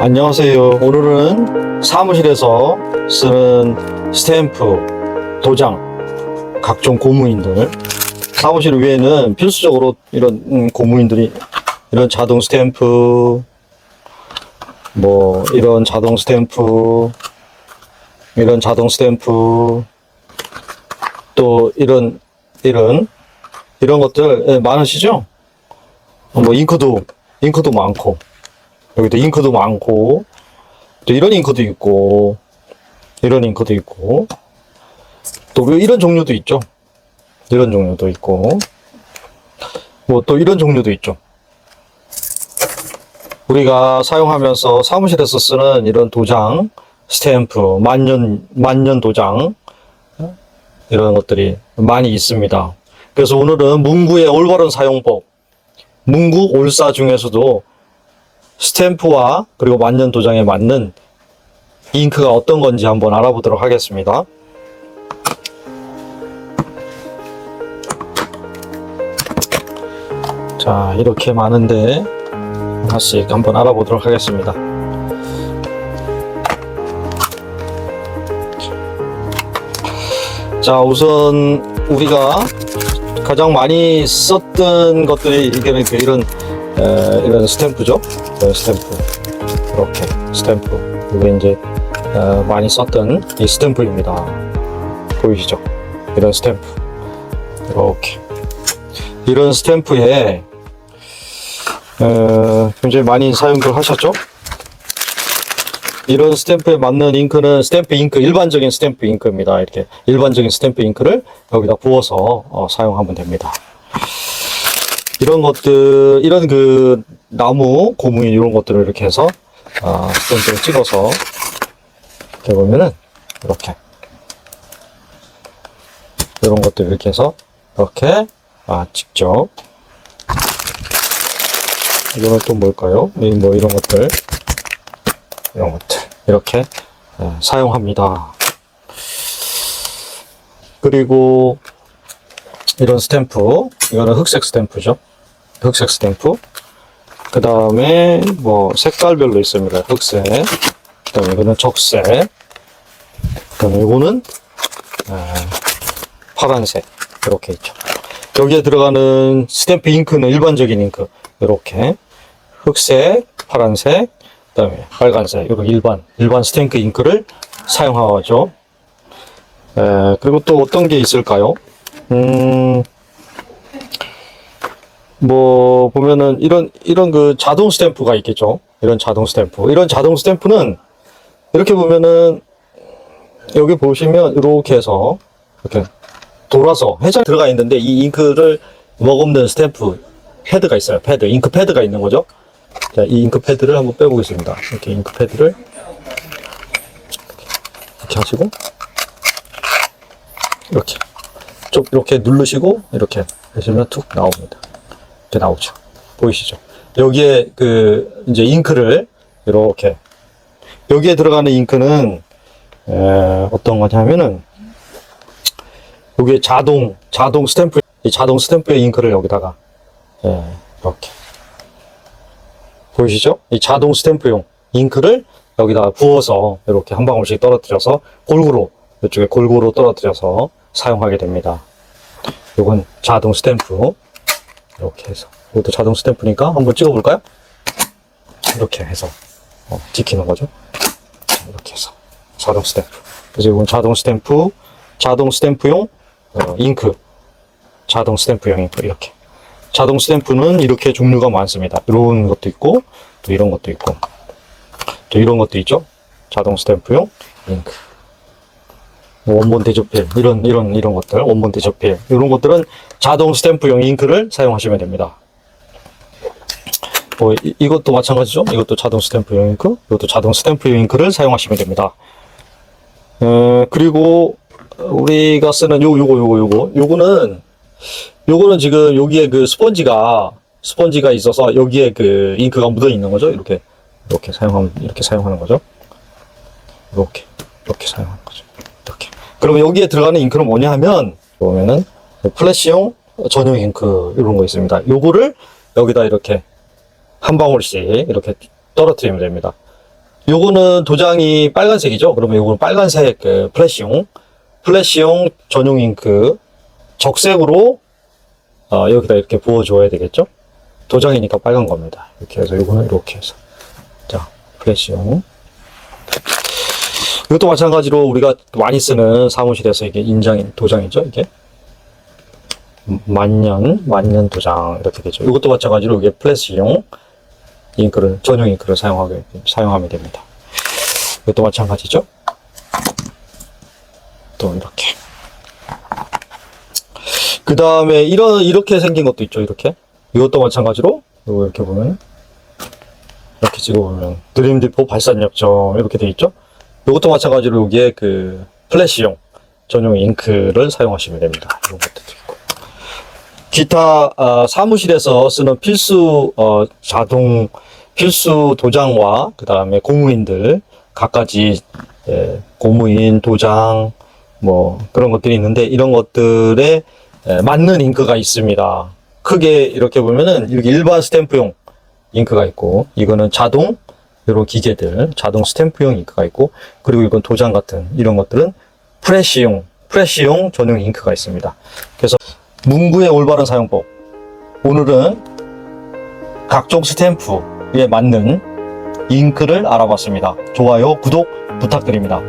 안녕하세요. 오늘은 사무실에서 쓰는 스탬프, 도장, 각종 고무인들, 사무실 위에는 필수적으로 이런 고무인들이, 이런 자동 스탬프, 이런 자동 스탬프, 이런 자동 스탬프, 또 이런 것들 많으시죠? 잉크도 많고, 여기도 잉크도 많고, 또 이런 잉크도 있고, 이런 잉크도 있고, 또 이런 종류도 있죠. 이런 종류도 있고, 또 이런 종류도 있죠. 우리가 사용하면서 사무실에서 쓰는 이런 도장, 스탬프, 만년 도장, 이런 것들이 많이 있습니다. 그래서 오늘은 문구의 올바른 사용법, 문구 올사 중에서도 스탬프와 그리고 만년 도장에 맞는 잉크가 어떤 건지 한번 알아보도록 하겠습니다. 자, 이렇게 많은데 하나씩 한번 알아보도록 하겠습니다. 자, 우선 우리가 가장 많이 썼던 것들이 이런 스탬프죠. 스탬프, 이렇게 스탬프. 이게 이제 많이 썼던 이 스탬프입니다. 보이시죠? 이런 스탬프, 이렇게 이런 스탬프에 굉장히 많이 사용들 하셨죠? 이런 스탬프에 맞는 잉크는 스탬프 잉크, 일반적인 스탬프 잉크입니다. 이렇게 일반적인 스탬프 잉크를 여기다 부어서 사용하면 됩니다. 이런 것들, 이런 나무, 고무인 이런 것들을 이렇게 해서 스탬프를 찍어서 이렇게 보면은 이렇게 이런 것들 이렇게 해서 이렇게 직접, 이거는 또 뭘까요? 이런 것들 이렇게 사용합니다. 그리고 이런 스탬프, 이거는 흑색 스탬프죠. 흑색 스탬프. 그 다음에 색깔별로 있습니다. 흑색. 그 다음에 이거는 적색. 그 다음에 이거는 파란색. 이렇게 있죠. 여기에 들어가는 스탬프 잉크는 일반적인 잉크. 이렇게 흑색, 파란색, 그 다음에 빨간색. 이렇게 일반 스탬프 잉크를 사용하죠. 그리고 또 어떤 게 있을까요? 보면은 이런 자동 스탬프가 있겠죠. 이런 자동 스탬프. 이런 자동 스탬프는 이렇게 보면은 여기 보시면 이렇게 해서 이렇게 돌아서 회전이 들어가 있는데 이 잉크를 머금는 스탬프 패드가 있어요. 잉크 패드가 있는 거죠. 자, 이 잉크 패드를 한번 빼보겠습니다. 이렇게 잉크 패드를 이렇게 하시고 이렇게 누르시고 이렇게 하시면 툭 나옵니다. 이렇게 나오죠. 보이시죠? 여기에 이제 잉크를 이렇게, 여기에 들어가는 잉크는 어떤 거냐면은 여기에 자동 스탬프, 이 자동 스탬프의 잉크를 여기다가 이렇게 보이시죠? 이 자동 스탬프용 잉크를 여기다 부어서 이렇게 한 방울씩 떨어뜨려서 이쪽에 골고루 떨어뜨려서 사용하게 됩니다. 이건 자동 스탬프. 이렇게 해서, 이것도 자동 스탬프니까 한번 찍어볼까요? 이렇게 해서 찍히는 거죠. 이렇게 해서 자동 스탬프. 그래서 이건 자동 스탬프용 잉크, 자동 스탬프용 잉크. 이렇게 자동 스탬프는 이렇게 종류가 많습니다. 이런 것도 있고, 또 이런 것도 있고, 또 이런 것도 있죠. 자동 스탬프용 잉크. 원본 대조필, 이런 것들, 원본 대조필, 이런 것들은 자동 스탬프용 잉크를 사용하시면 됩니다. 이것도 마찬가지죠. 이것도 자동 스탬프용 잉크, 이것도 자동 스탬프용 잉크를 사용하시면 됩니다. 그리고 우리가 쓰는 요거는 지금 여기에 스펀지가 있어서 여기에 잉크가 묻어 있는 거죠. 이렇게 사용하는 거죠. 이렇게 사용하는 거죠. 이렇게. 그러면 여기에 들어가는 잉크는 뭐냐 하면, 보면은 플래시용 전용 잉크 이런 거 있습니다. 요거를 여기다 이렇게 한 방울씩 이렇게 떨어뜨리면 됩니다. 요거는 도장이 빨간색이죠. 그러면 요거는 빨간색 그 플래시용 전용 잉크 적색으로 여기다 이렇게 부어줘야 되겠죠. 도장이니까 빨간 겁니다. 이렇게 해서 요거는 이렇게 해서 자 플래시용. 이것도 마찬가지로 우리가 많이 쓰는 사무실에서 이게 인장 도장이죠. 이게 만년 도장 이렇게 되죠. 이것도 마찬가지로 이게 플래시용 잉크를 전용 잉크를 사용하면 됩니다. 이것도 마찬가지죠. 또 이렇게. 그 다음에 이렇게 생긴 것도 있죠. 이것도 마찬가지로 이렇게 보면 이렇게 찍어보면 드림디포 발산협정 이렇게 돼 있죠. 이것도 마찬가지로 여기에 그 플래시용 전용 잉크를 사용하시면 됩니다. 이런 것도 있고. 기타 사무실에서 쓰는 필수 필수 도장과 그 다음에 고무인들 각가지 고무인 도장 뭐 그런 것들이 있는데 이런 것들에 맞는 잉크가 있습니다. 크게 이렇게 보면은 이렇게 일반 스탬프용 잉크가 있고 이거는 자동 이런 기계들 자동 스탬프용 잉크가 있고 그리고 이건 도장 같은 이런 것들은 프레시용 전용 잉크가 있습니다. 그래서 문구의 올바른 사용법 오늘은 각종 스탬프에 맞는 잉크를 알아봤습니다. 좋아요, 구독 부탁드립니다.